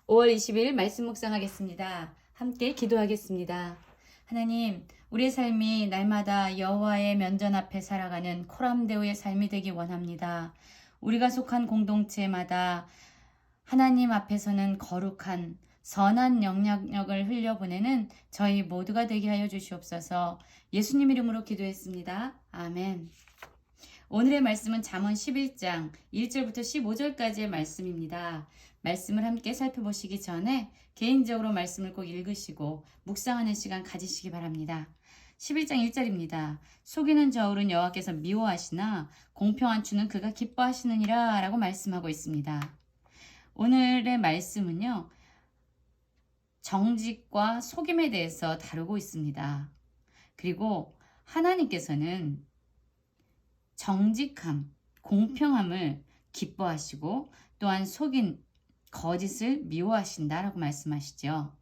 5월 20일 말씀 묵상하겠습니다. 함께 기도하겠습니다. 하나님, 우리의 삶이 날마다 여호와의 면전 앞에 살아가는 코람데오의 삶이 되기 원합니다. 우리가 속한 공동체마다 하나님 앞에서는 거룩한 선한 영향력을 흘려보내는 저희 모두가 되게 하여 주시옵소서. 예수님 이름으로 기도했습니다. 아멘. 오늘의 말씀은 잠언 11장 1절부터 15절까지의 말씀입니다. 말씀을 함께 살펴보시기 전에 개인적으로 말씀을 꼭 읽으시고 묵상하는 시간 가지시기 바랍니다. 11장 1절입니다. 속이는 저울은 여호와께서 미워하시나 공평한 추는 그가 기뻐하시느니라 라고 말씀하고 있습니다. 오늘의 말씀은요, 정직과 속임에 대해서 다루고 있습니다. 그리고 하나님께서는 정직함, 공평함을 기뻐하시고 또한 속인 거짓을 미워하신다라고 말씀하시죠.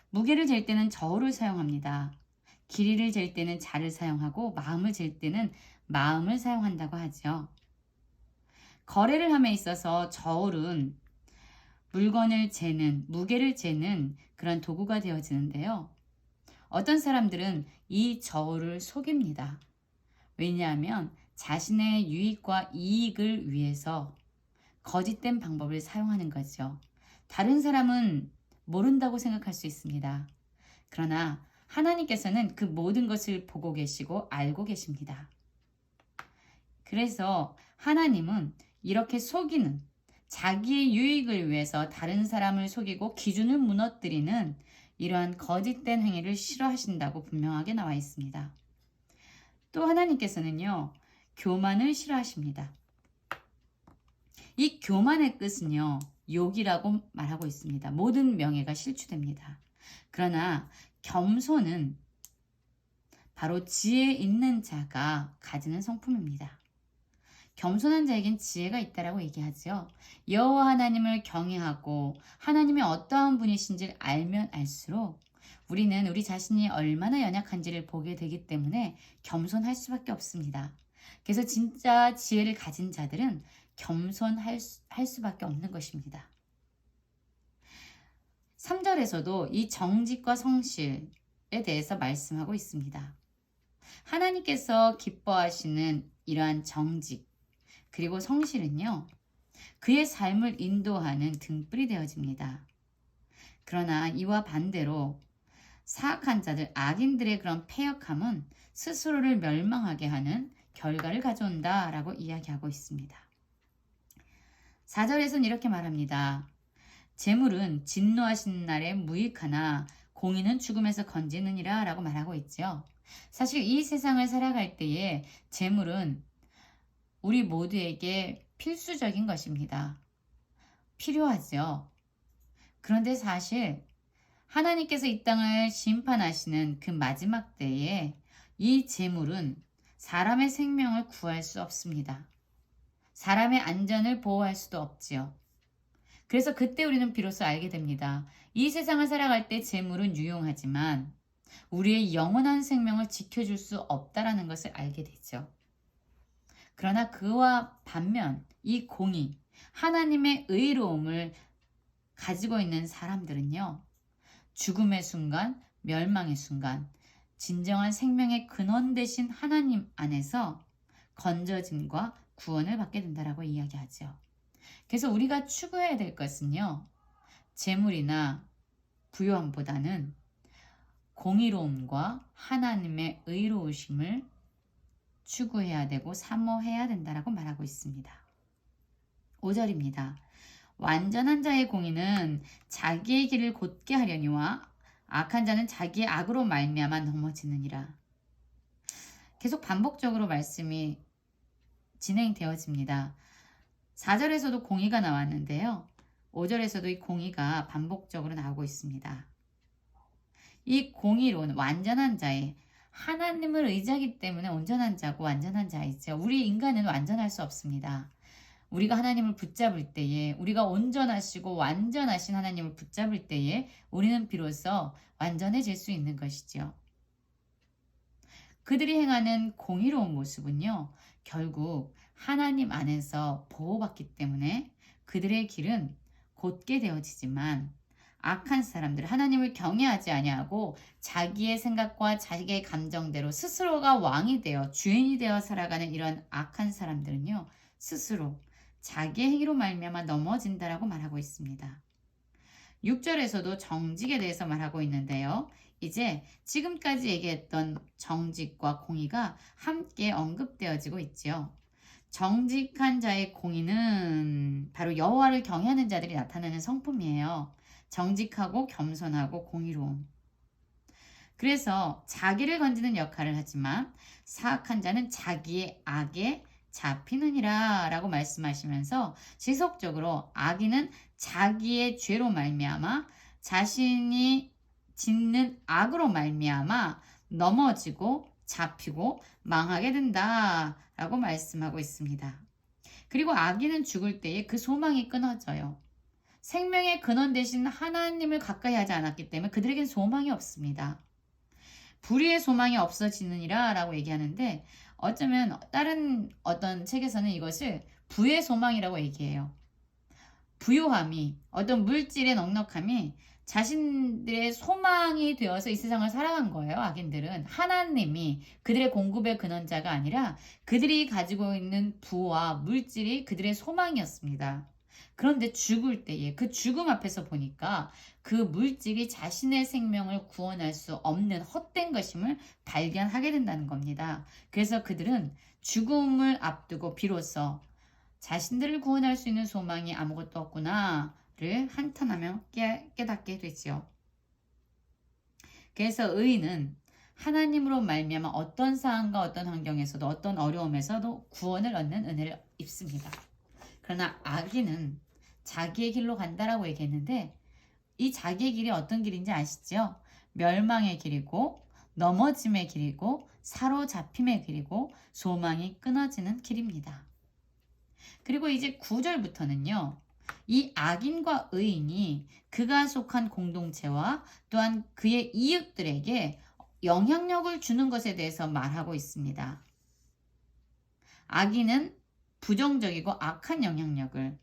무게를 잴 때는 저울을 사용합니다. 길이를 잴 때는 자를 사용하고 마음을 잴 때는 마음을 사용한다고 하죠. 거래를 함에 있어서 저울은 물건을 재는, 무게를 재는 그런 도구가 되어지는데요. 어떤 사람들은 이 저울을 속입니다. 왜냐하면 자신의 유익과 이익을 위해서 거짓된 방법을 사용하는 거죠. 다른 사람은 모른다고 생각할 수 있습니다. 그러나 하나님께서는 그 모든 것을 보고 계시고 알고 계십니다. 그래서 하나님은 이렇게 속이는, 자기의 유익을 위해서 다른 사람을 속이고 기준을 무너뜨리는 이러한 거짓된 행위를 싫어하신다고 분명하게 나와 있습니다. 또 하나님께서는요, 교만을 싫어하십니다. 이 교만의 끝은요, 욕이라고 말하고 있습니다. 모든 명예가 실추됩니다. 그러나 겸손은 바로 지혜 있는 자가 가지는 성품입니다. 겸손한 자에겐 지혜가 있다라고 얘기하죠. 여호와 하나님을 경외하고 하나님이 어떠한 분이신지를 알면 알수록 우리는 우리 자신이 얼마나 연약한지를 보게 되기 때문에 겸손할 수밖에 없습니다. 그래서 진짜 지혜를 가진 자들은 겸손할 수밖에 없는 것입니다. 3절에서도 이 정직과 성실에 대해서 말씀하고 있습니다. 하나님께서 기뻐하시는 이러한 정직 그리고 성실은요, 그의 삶을 인도하는 등불이 되어집니다. 그러나 이와 반대로 사악한 자들, 악인들의 그런 패역함은 스스로를 멸망하게 하는 결과를 가져온다라고 이야기하고 있습니다. 4절에서는 이렇게 말합니다. 재물은 진노하신 날에 무익하나 공의는 죽음에서 건지느니라 라고 말하고 있죠. 사실 이 세상을 살아갈 때에 재물은 우리 모두에게 필수적인 것입니다. 필요하죠. 그런데 사실 하나님께서 이 땅을 심판하시는 그 마지막 때에 이 재물은 사람의 생명을 구할 수 없습니다. 사람의 안전을 보호할 수도 없지요. 그래서 그때 우리는 비로소 알게 됩니다. 이 세상을 살아갈 때 재물은 유용하지만 우리의 영원한 생명을 지켜줄 수 없다라는 것을 알게 되죠. 그러나 그와 반면 이 공의, 하나님의 의로움을 가지고 있는 사람들은요, 죽음의 순간, 멸망의 순간, 진정한 생명의 근원 되신 하나님 안에서 건져짐과 구원을 받게 된다라고 이야기하죠. 그래서 우리가 추구해야 될 것은요, 재물이나 부요함보다는 공의로움과 하나님의 의로우심을 추구해야 되고 사모해야 된다라고 말하고 있습니다. 5절입니다. 완전한 자의 공의는 자기의 길을 곧게 하려니와 악한 자는 자기의 악으로 말미암아 넘어지느니라. 계속 반복적으로 말씀이 진행되어집니다. 4절에서도 공의가 나왔는데요. 5절에서도 이 공의가 반복적으로 나오고 있습니다. 이 공의로는 완전한 자의, 하나님을 의지하기 때문에 온전한 자고 완전한 자이죠. 우리 인간은 완전할 수 없습니다. 우리가 하나님을 붙잡을 때에, 우리가 온전하시고 완전하신 하나님을 붙잡을 때에 우리는 비로소 완전해질 수 있는 것이죠. 그들이 행하는 공의로운 모습은요, 결국 하나님 안에서 보호받기 때문에 그들의 길은 곧게 되어지지만 악한 사람들, 하나님을 경외하지 아니하고 자기의 생각과 자기의 감정대로 스스로가 왕이 되어 주인이 되어 살아가는 이런 악한 사람들은요, 스스로 자기의 행위로 말미암아 넘어진다라고 말하고 있습니다. 6절에서도 정직에 대해서 말하고 있는데요. 이제 지금까지 얘기했던 정직과 공의가 함께 언급되어지고 있지요. 정직한 자의 공의는 바로 여호와를 경외하는 자들이 나타내는 성품이에요. 정직하고 겸손하고 공의로움. 그래서 자기를 건지는 역할을 하지만 사악한 자는 자기의 악에 잡히느니라 라고 말씀하시면서 지속적으로 악인은 자기의 죄로 말미암아 자신이 짓는 악으로 말미암아 넘어지고 잡히고 망하게 된다라고 말씀하고 있습니다. 그리고 악인은 죽을 때에 그 소망이 끊어져요. 생명의 근원 대신 하나님을 가까이 하지 않았기 때문에 그들에겐 소망이 없습니다. 불의의 소망이 없어지느니라 라고 얘기하는데 어쩌면 다른 어떤 책에서는 이것을 부의 소망이라고 얘기해요. 부요함이, 어떤 물질의 넉넉함이 자신들의 소망이 되어서 이 세상을 살아간 거예요. 악인들은 하나님이 그들의 공급의 근원자가 아니라 그들이 가지고 있는 부와 물질이 그들의 소망이었습니다. 그런데 죽을 때에 그 죽음 앞에서 보니까 그 물질이 자신의 생명을 구원할 수 없는 헛된 것임을 발견하게 된다는 겁니다. 그래서 그들은 죽음을 앞두고 비로소 자신들을 구원할 수 있는 소망이 아무것도 없구나를 한탄하며 깨닫게 되지요. 그래서 의인은 하나님으로 말미암아 어떤 상황과 어떤 환경에서도 어떤 어려움에서도 구원을 얻는 은혜를 입습니다. 그러나 악인은 자기의 길로 간다라고 얘기했는데 이 자기의 길이 어떤 길인지 아시죠? 멸망의 길이고 넘어짐의 길이고 사로잡힘의 길이고 소망이 끊어지는 길입니다. 그리고 이제 9절부터는요. 이 악인과 의인이 그가 속한 공동체와 또한 그의 이웃들에게 영향력을 주는 것에 대해서 말하고 있습니다. 악인은 부정적이고 악한 영향력을,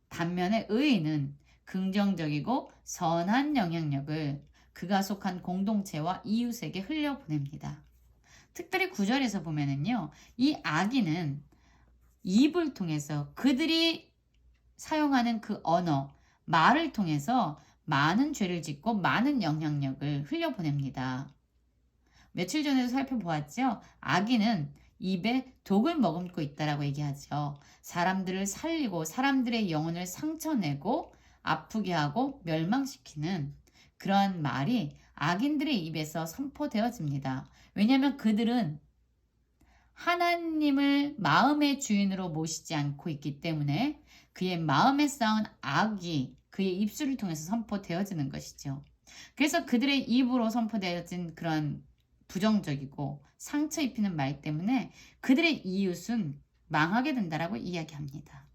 반면에 의인은 긍정적이고 선한 영향력을 그가 속한 공동체와 이웃에게 흘려보냅니다. 특별히 9절에서 보면은요, 이 악인은 입을 통해서 그들이 사용하는 그 언어, 말을 통해서 많은 죄를 짓고 많은 영향력을 흘려보냅니다. 며칠 전에도 살펴보았죠? 악인은 입에 독을 머금고 있다라고 얘기하죠. 사람들을 살리고 사람들의 영혼을 상처내고 아프게 하고 멸망시키는 그러한 말이 악인들의 입에서 선포되어집니다. 왜냐하면 그들은 하나님을 마음의 주인으로 모시지 않고 있기 때문에 그의 마음에 쌓은 악이 그의 입술을 통해서 선포되어지는 것이죠. 그래서 그들의 입으로 선포되어진 그런 부정적이고 상처 입히는 말 때문에 그들의 이웃은 망하게 된다라고 이야기합니다.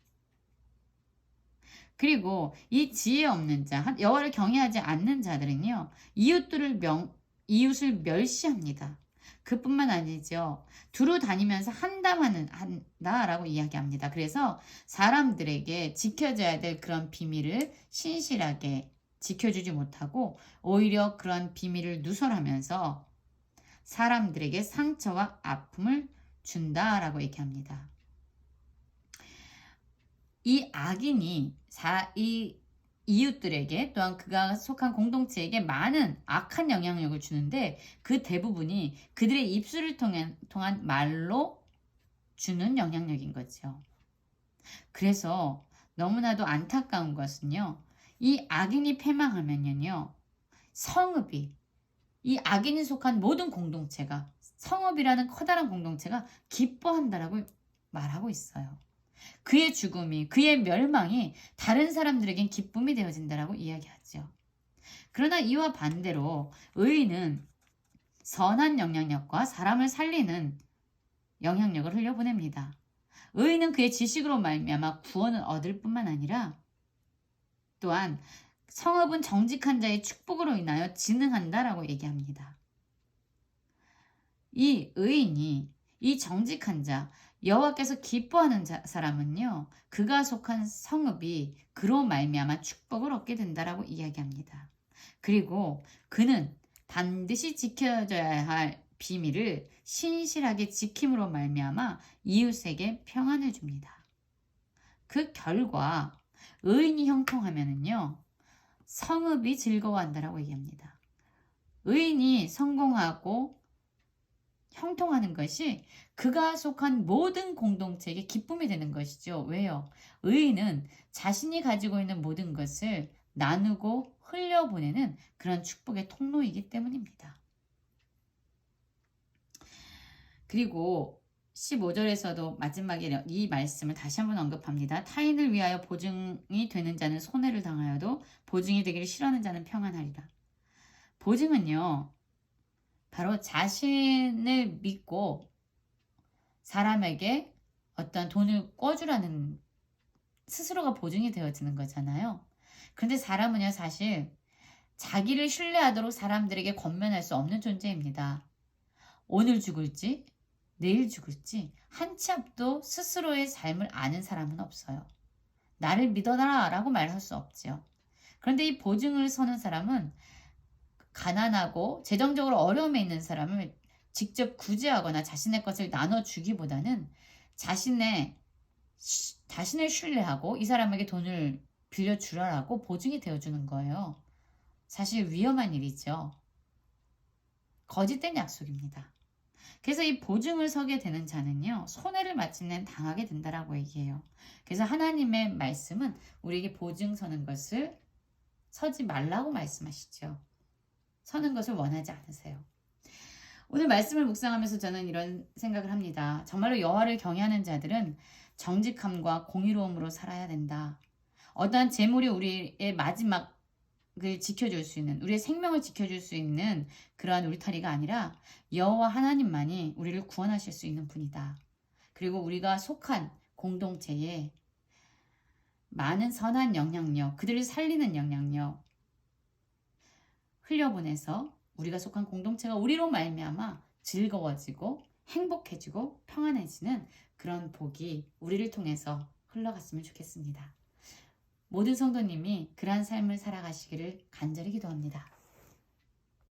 그리고 이 지혜 없는 자, 여호와를 경외하지 않는 자들은요, 이웃을 멸시합니다. 그뿐만 아니죠. 두루 다니면서 한다라고 이야기합니다. 그래서 사람들에게 지켜져야 될 그런 비밀을 신실하게 지켜주지 못하고 오히려 그런 비밀을 누설하면서 사람들에게 상처와 아픔을 준다라고 얘기합니다. 이 악인이 이 이웃들에게 또한 그가 속한 공동체에게 많은 악한 영향력을 주는데 그 대부분이 그들의 입술을 통한 말로 주는 영향력인 거죠. 그래서 너무나도 안타까운 것은요. 이 악인이 패망하면요. 성읍이, 이 악인이 속한 모든 공동체가, 성읍이라는 커다란 공동체가 기뻐한다라고 말하고 있어요. 그의 죽음이, 그의 멸망이 다른 사람들에겐 기쁨이 되어진다라고 이야기하죠. 그러나 이와 반대로 의인은 선한 영향력과 사람을 살리는 영향력을 흘려보냅니다. 의인은 그의 지식으로 말미암아 구원을 얻을 뿐만 아니라 또한 성읍은 정직한 자의 축복으로 인하여 진흥한다라고 얘기합니다. 이 의인이, 이 정직한 자, 여호와께서 기뻐하는 사람은요, 그가 속한 성읍이 그로 말미암아 축복을 얻게 된다라고 이야기합니다. 그리고 그는 반드시 지켜져야 할 비밀을 신실하게 지킴으로 말미암아 이웃에게 평안을 줍니다. 그 결과 의인이 형통하면은요, 성읍이 즐거워한다라고 얘기합니다. 의인이 성공하고 형통하는 것이 그가 속한 모든 공동체에게 기쁨이 되는 것이죠. 왜요? 의인은 자신이 가지고 있는 모든 것을 나누고 흘려보내는 그런 축복의 통로이기 때문입니다. 그리고 15절에서도 마지막에 이 말씀을 다시 한번 언급합니다. 타인을 위하여 보증이 되는 자는 손해를 당하여도 보증이 되기를 싫어하는 자는 평안하리라. 보증은요, 바로 자신을 믿고 사람에게 어떤 돈을 꿔주라는 스스로가 보증이 되어지는 거잖아요. 그런데 사람은요, 사실 자기를 신뢰하도록 사람들에게 권면할 수 없는 존재입니다. 오늘 죽을지 내일 죽을지 한 치 앞도 스스로의 삶을 아는 사람은 없어요. 나를 믿어라 라고 말할 수 없죠. 그런데 이 보증을 서는 사람은 가난하고 재정적으로 어려움에 있는 사람을 직접 구제하거나 자신의 것을 나눠주기보다는 자신을 신뢰하고 이 사람에게 돈을 빌려주라고 보증이 되어주는 거예요. 사실 위험한 일이죠. 거짓된 약속입니다. 그래서 이 보증을 서게 되는 자는요, 손해를 마침내 당하게 된다라고 얘기해요. 그래서 하나님의 말씀은 우리에게 보증 서는 것을 서지 말라고 말씀하시죠. 서는 것을 원하지 않으세요. 오늘 말씀을 묵상하면서 저는 이런 생각을 합니다. 정말로 여호와를 경외하는 자들은 정직함과 공의로움으로 살아야 된다. 어떠한 재물이 우리의 마지막을 지켜줄 수 있는, 우리의 생명을 지켜줄 수 있는 그러한 울타리가 아니라 여호와 하나님만이 우리를 구원하실 수 있는 분이다. 그리고 우리가 속한 공동체에 많은 선한 영향력, 그들을 살리는 영향력 흘려보내서 우리가 속한 공동체가 우리로 말미암아 즐거워지고 행복해지고 평안해지는 그런 복이 우리를 통해서 흘러갔으면 좋겠습니다. 모든 성도님이 그러한 삶을 살아가시기를 간절히 기도합니다.